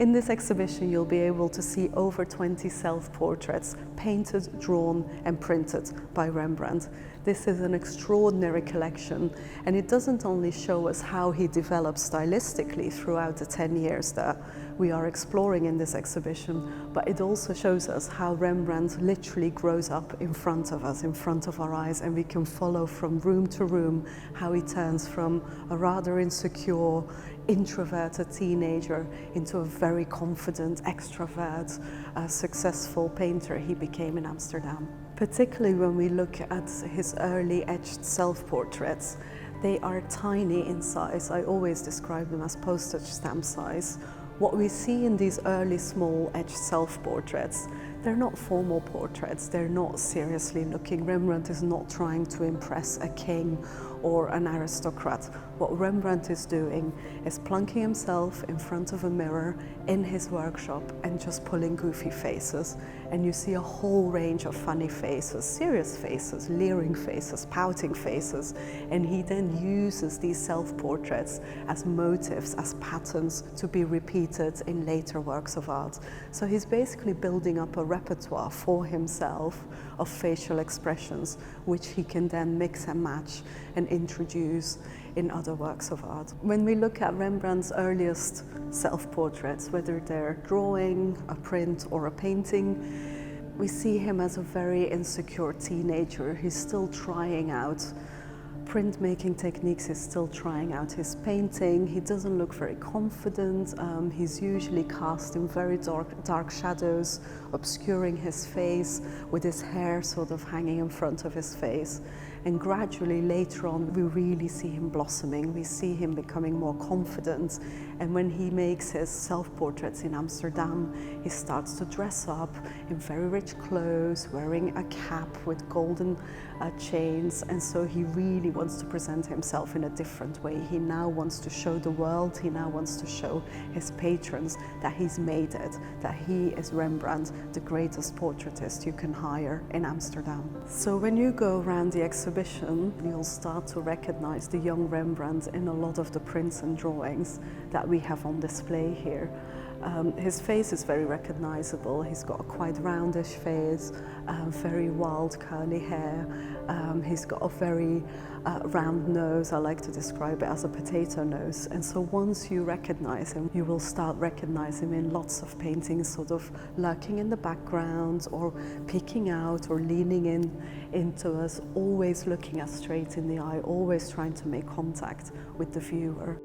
In this exhibition, you'll be able to see over 20 self-portraits painted, drawn and printed by Rembrandt. This is an extraordinary collection, and it doesn't only show us how he developed stylistically throughout the 10 years that we are exploring in this exhibition, but it also shows us how Rembrandt literally grows up in front of us, in front of our eyes, and we can follow from room to room how he turns from a rather insecure, introverted teenager into a very confident, extrovert, successful painter he became in Amsterdam. Particularly when we look at his early etched self-portraits, they are tiny in size. I always describe them as postage stamp size. What we see in these early small etched self-portraits, they're not formal portraits, they're not seriously looking. Rembrandt is not trying to impress a king or an aristocrat. What Rembrandt is doing is plunking himself in front of a mirror in his workshop and just pulling goofy faces. And you see a whole range of funny faces, serious faces, leering faces, pouting faces. And he then uses these self-portraits as motifs, as patterns to be repeated in later works of art. So he's basically building up a repertoire for himself of facial expressions, which he can then mix and match and introduce in other works of art. When we look at Rembrandt's earliest self-portraits, whether they're drawing, a print or a painting, we see him as a very insecure teenager. He's still trying out printmaking techniques, he's still trying out his painting. He doesn't look very confident. He's usually cast in very dark shadows, obscuring his face, with his hair sort of hanging in front of his face. And gradually later on, we really see him blossoming. We see him becoming more confident. And when he makes his self-portraits in Amsterdam, he starts to dress up in very rich clothes, wearing a cap with golden chains. And so he really wants to present himself in a different way. He now wants to show the world, he now wants to show his patrons that he's made it, that he is Rembrandt, the greatest portraitist you can hire in Amsterdam. So when you go around the exhibition, you'll start to recognize the young Rembrandt in a lot of the prints and drawings that we have on display here. His face is very recognizable. He's got a quite roundish face, very wild curly hair. He's got a very round nose. I like to describe it as a potato nose. And so once you recognize him, you will start recognizing him in lots of paintings, sort of lurking in the background or peeking out or leaning into us, always looking us straight in the eye, always trying to make contact with the viewer.